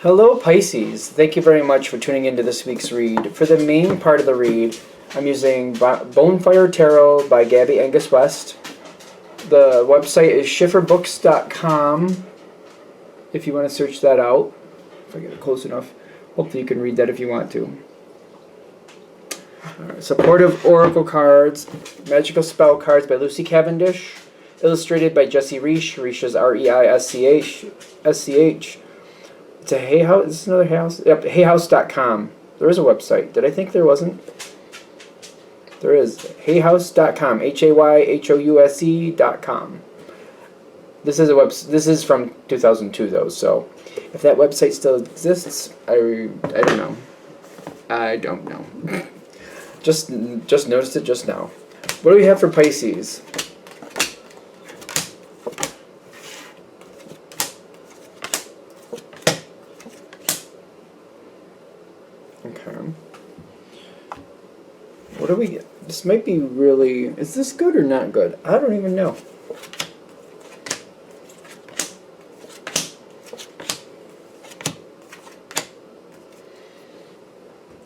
Hello Pisces, thank you very much for tuning into this week's read. For the main part of the read, I'm using Bonefire Tarot by Gabby Angus West. The website is schifferbooks.com if you want to search that out, if I get it close enough. Hopefully you can read that if you want to. Supportive Oracle Cards, Magical Spell Cards by Lucy Cavendish, illustrated by Jesse Reisch. Reisch is R-E-I-S-C-H. It's a Hay House. Is this another Hay House? Yep, hayhouse.com. There is a website. Did I think there wasn't? There is. hayhouse.com. Hayhouse.com. This is a This is from 2002 though, so if that website still exists, I don't know. I don't know. just noticed it just now. What do we have for Pisces? Okay. What do we get? This might be really... Is this good or not good? I don't even know.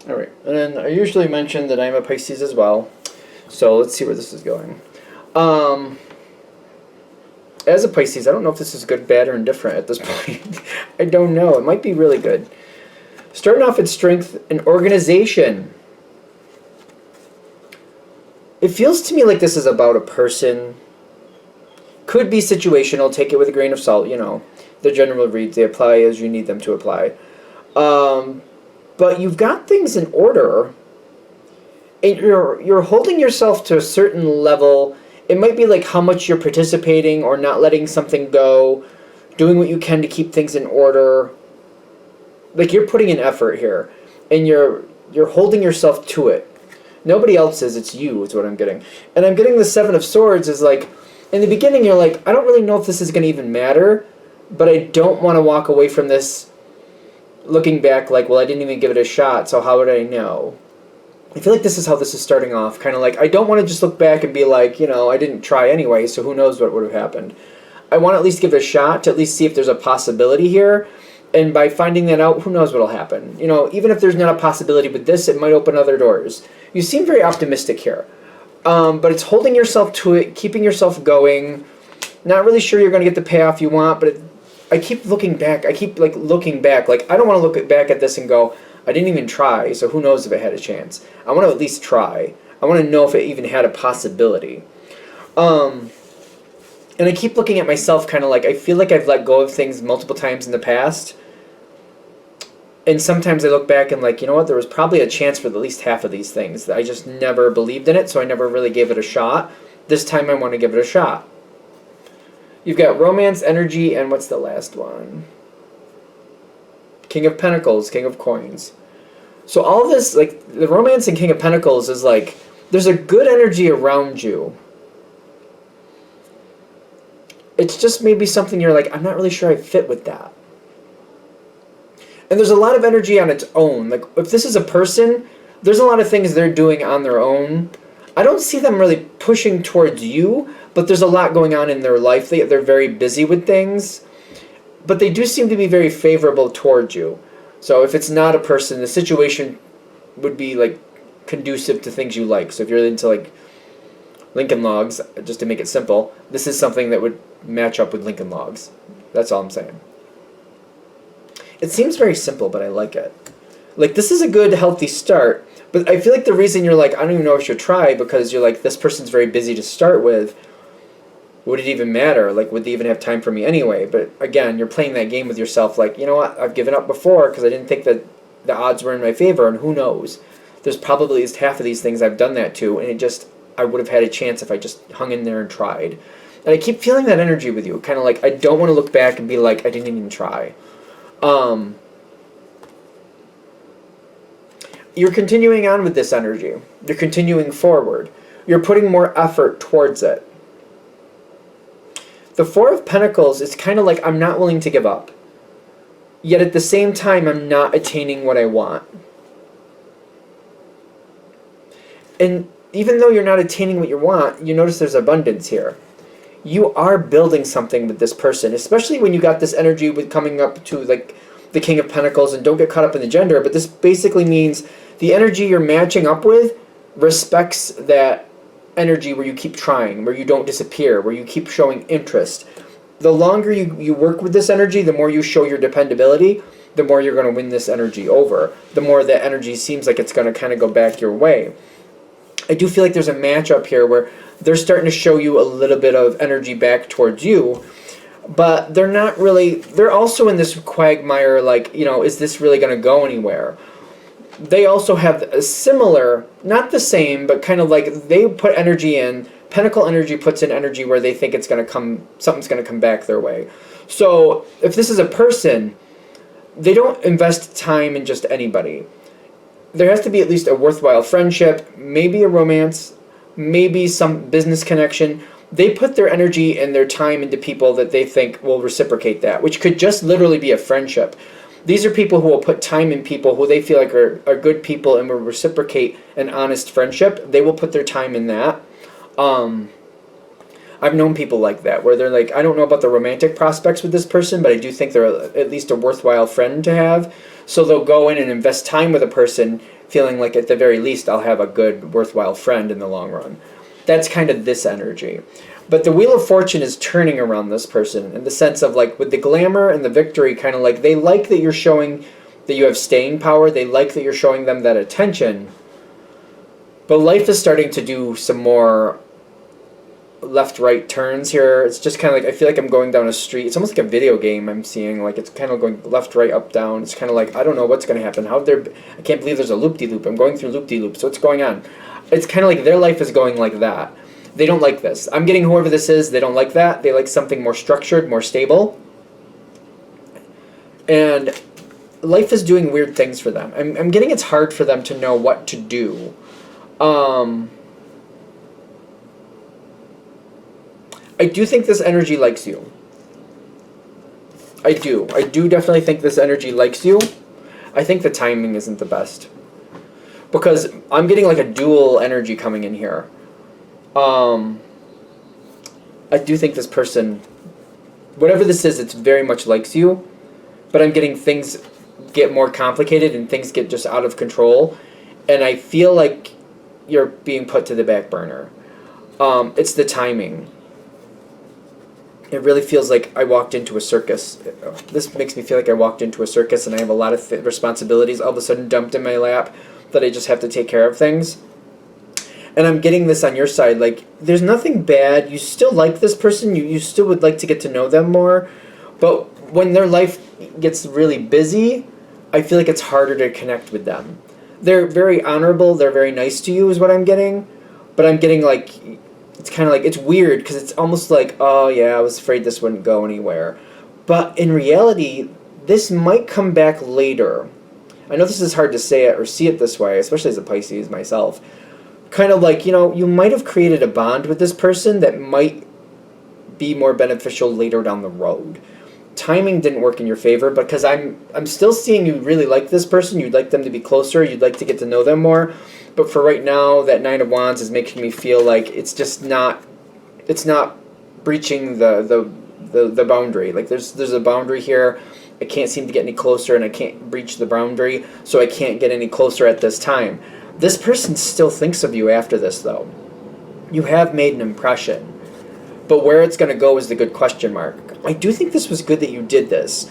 Alright, and then I usually mention that I'm a Pisces as well. So let's see where this is going. As a Pisces, I don't know if this is good, bad, or indifferent at this point. I don't know. It might be really good. Starting off with strength and organization. It feels to me like this is about a person. Could be situational. Take it with a grain of salt, you know. The general reads, they apply as you need them to apply. But you've got things in order. And you're holding yourself to a certain level. It might be like how much you're participating or not letting something go. Doing what you can to keep things in order. Like you're putting an effort here, and you're holding yourself to it. Nobody else is, it's you, is what I'm getting. And I'm getting the Seven of Swords is like, in the beginning you're like, I don't really know if this is going to even matter, but I don't want to walk away from this looking back like, well, I didn't even give it a shot, so how would I know? I feel like this is how this is starting off, kind of like, I don't want to just look back and be like, you know, I didn't try anyway, so who knows what would have happened. I want to at least give it a shot, to at least see if there's a possibility here. And by finding that out, who knows what will happen. You know, even if there's not a possibility with this, it might open other doors. You seem very optimistic here. But it's holding yourself to it, keeping yourself going. Not really sure you're going to get the payoff you want, but I keep looking back. I keep looking back. Like, I don't want to look back at this and go, I didn't even try, so who knows if it had a chance. I want to at least try. I want to know if it even had a possibility. And I keep looking at myself kind of like, I feel like I've let go of things multiple times in the past. And sometimes I look back and like, you know what, there was probably a chance for at least half of these things. I just never believed in it, so I never really gave it a shot. This time I want to give it a shot. You've got romance, energy, and what's the last one? King of Pentacles, King of Coins. So all this, like, the romance and King of Pentacles is like, there's a good energy around you. It's just maybe something you're like, I'm not really sure I fit with that. And there's a lot of energy on its own. Like, if this is a person, there's a lot of things they're doing on their own. I don't see them really pushing towards you, but there's a lot going on in their life. They're very busy with things. But they do seem to be very favorable towards you. So if it's not a person, the situation would be, like, conducive to things you like. So if you're into, like, Lincoln Logs, just to make it simple, this is something that would match up with Lincoln Logs. That's all I'm saying. It seems very simple, but I like it. Like, this is a good, healthy start, but I feel like the reason you're like, I don't even know if I should try, because you're like, this person's very busy to start with. Would it even matter? Like, would they even have time for me anyway? But again, you're playing that game with yourself, like, you know what, I've given up before because I didn't think that the odds were in my favor, and who knows? There's probably at least half of these things I've done that to, and I would have had a chance if I just hung in there and tried. And I keep feeling that energy with you, kind of like, I don't want to look back and be like, I didn't even try. You're continuing on with this energy. You're continuing forward. You're putting more effort towards it. The Four of Pentacles is kind of like, I'm not willing to give up. Yet at the same time, I'm not attaining what I want. And even though you're not attaining what you want, you notice there's abundance here. You are building something with this person, especially when you got this energy with coming up to, like, the King of Pentacles, and don't get caught up in the gender, but this basically means the energy you're matching up with respects that energy where you keep trying, where you don't disappear, where you keep showing interest. The longer you work with this energy, the more you show your dependability, the more you're going to win this energy over. The more that energy seems like it's going to kind of go back your way. I do feel like there's a match up here where they're starting to show you a little bit of energy back towards you, but they're not really, they're also in this quagmire, like, you know, is this really going to go anywhere? They also have a similar, not the same, but kind of like they put energy in, Pentacle energy puts in energy where they think it's going to come, something's going to come back their way. So if this is a person, they don't invest time in just anybody. There has to be at least a worthwhile friendship, maybe a romance, maybe some business connection. They put their energy and their time into people that they think will reciprocate that, which could just literally be a friendship. These are people who will put time in people who they feel like are good people and will reciprocate an honest friendship. They will put their time in that. I've known people like that, where they're like, I don't know about the romantic prospects with this person, but I do think they're at least a worthwhile friend to have. So they'll go in and invest time with a person, feeling like at the very least I'll have a good, worthwhile friend in the long run. That's kind of this energy. But the Wheel of Fortune is turning around this person in the sense of, like, with the glamour and the victory, kind of like they like that you're showing that you have staying power. They like that you're showing them that attention. But life is starting to do some more left-right turns here. It's just kind of like, I feel like I'm going down a street. It's almost like a video game I'm seeing. Like, it's kind of going left, right, up, down. It's kind of like, I don't know what's going to happen. I can't believe there's a loop-de-loop. I'm going through loop-de-loops. What's going on? It's kind of like their life is going like that. They don't like this. I'm getting whoever this is, they don't like that. They like something more structured, more stable. And life is doing weird things for them. I'm getting it's hard for them to know what to do. I do think this energy likes you. I do. I do definitely think this energy likes you. I think the timing isn't the best. Because I'm getting like a dual energy coming in here. I do think this person, whatever this is, it's very much likes you. But I'm getting things get more complicated and things get just out of control. And I feel like you're being put to the back burner. It's the timing. It really feels like I walked into a circus. This makes me feel like I walked into a circus and I have a lot of responsibilities all of a sudden dumped in my lap that I just have to take care of things. And I'm getting this on your side, like, there's nothing bad. You still like this person. You still would like to get to know them more. But when their life gets really busy, I feel like it's harder to connect with them. They're very honorable. They're very nice to you is what I'm getting. But I'm getting, like, it's kind of like, it's weird because it's almost like, oh, yeah, I was afraid this wouldn't go anywhere. But in reality, this might come back later. I know this is hard to say it or see it this way, especially as a Pisces myself. Kind of like, you know, you might have created a bond with this person that might be more beneficial later down the road. Timing didn't work in your favor because I'm still seeing you really like this person. You'd like them to be closer. You'd like to get to know them more. But for right now, that Nine of Wands is making me feel like it's just not, it's not breaching the boundary. Like there's a boundary here. I can't seem to get any closer and I can't breach the boundary, so I can't get any closer at this time. This person still thinks of you after this, though. You have made an impression. But where it's going to go is the good question mark. I do think this was good that you did this.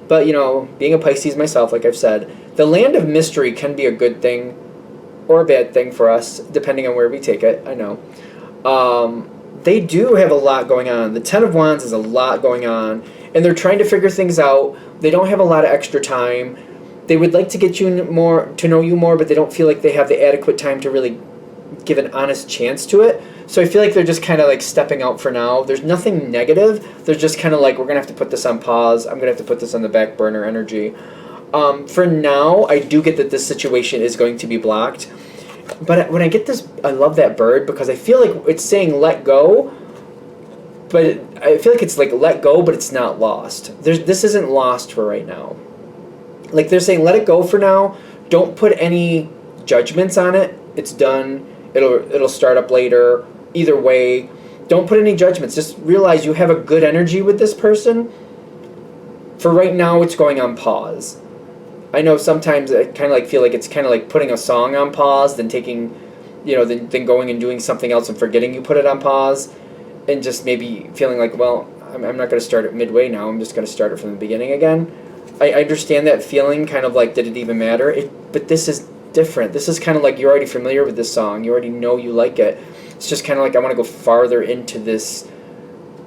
But, you know, being a Pisces myself, like I've said, the land of mystery can be a good thing or a bad thing for us, depending on where we take it. I know. They do have a lot going on. The Ten of Wands is a lot going on. And they're trying to figure things out. They don't have a lot of extra time. They would like to get you more, to know you more, but they don't feel like they have the adequate time to really give an honest chance to it. So I feel like they're just kind of like stepping out for now. There's nothing negative. They're just kind of like, we're going to have to put this on pause. I'm going to have to put this on the back burner energy. For now, I do get that this situation is going to be blocked. But when I get this, I love that bird because I feel like it's saying let go. But I feel like it's like let go, but it's not lost. This isn't lost for right now. Like they're saying, let it go for now. Don't put any judgments on it. It's done. It'll start up later. Either way, don't put any judgments. Just realize you have a good energy with this person. For right now, it's going on pause. I know sometimes I kind of like feel like it's kind of like putting a song on pause, then taking, then going and doing something else and forgetting you put it on pause, and just maybe feeling like, well, I'm not going to start it midway now. I'm just going to start it from the beginning again. I understand that feeling, kind of like, did it even matter? But this is different. This is kind of like you're already familiar with this song. You already know you like it. It's just kind of like I want to go farther into this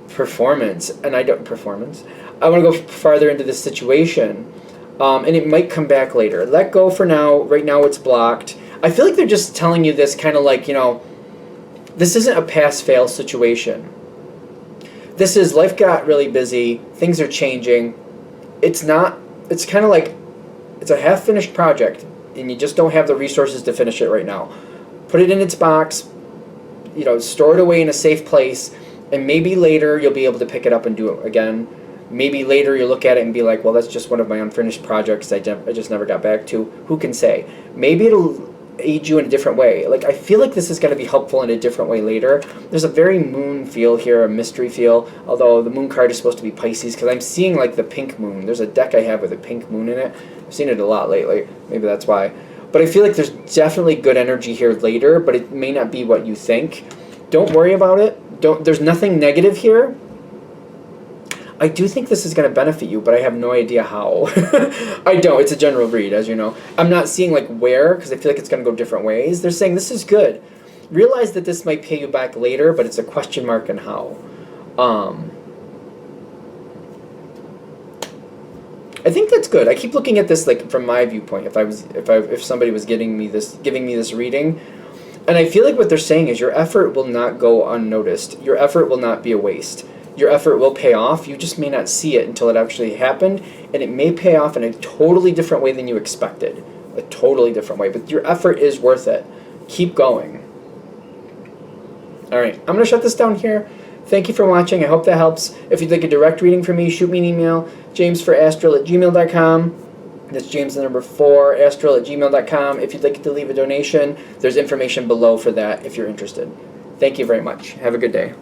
performance, and I don't performance. I want to go farther into this situation, and it might come back later. Let go for now. Right now, it's blocked. I feel like they're just telling you this kind of like, this isn't a pass-fail situation. This is life got really busy. Things are changing. It's not. It's kind of like it's a half-finished project, and you just don't have the resources to finish it right now. Put it in its box. Store it away in a safe place, and maybe later you'll be able to pick it up and do it again. Maybe later you'll look at it and be like, well, that's just one of my unfinished projects I just never got back to. Who can say? Maybe it'll aid you in a different way. Like, I feel like this is going to be helpful in a different way later. There's a very moon feel here, a mystery feel, although the moon card is supposed to be Pisces, because I'm seeing, like, the pink moon. There's a deck I have with a pink moon in it. I've seen it a lot lately. Maybe that's why. But I feel like there's definitely good energy here later, but it may not be what you think. Don't worry about it. There's nothing negative here. I do think this is going to benefit you, but I have no idea how. I don't. It's a general read, as you know. I'm not seeing like where, because I feel like it's going to go different ways. They're saying this is good. Realize that this might pay you back later, but it's a question mark on how. I think that's good. I keep looking at this like from my viewpoint. If somebody was giving me this reading, and I feel like what they're saying is your effort will not go unnoticed. Your effort will not be a waste. Your effort will pay off. You just may not see it until it actually happened, and it may pay off in a totally different way than you expected. A totally different way. But your effort is worth it. Keep going. All right. I'm going to shut this down here. Thank you for watching. I hope that helps. If you'd like a direct reading from me, shoot me an email, jamesforastral@gmail.com. That's James the number 4, astral@gmail.com. If you'd like to leave a donation, there's information below for that if you're interested. Thank you very much. Have a good day.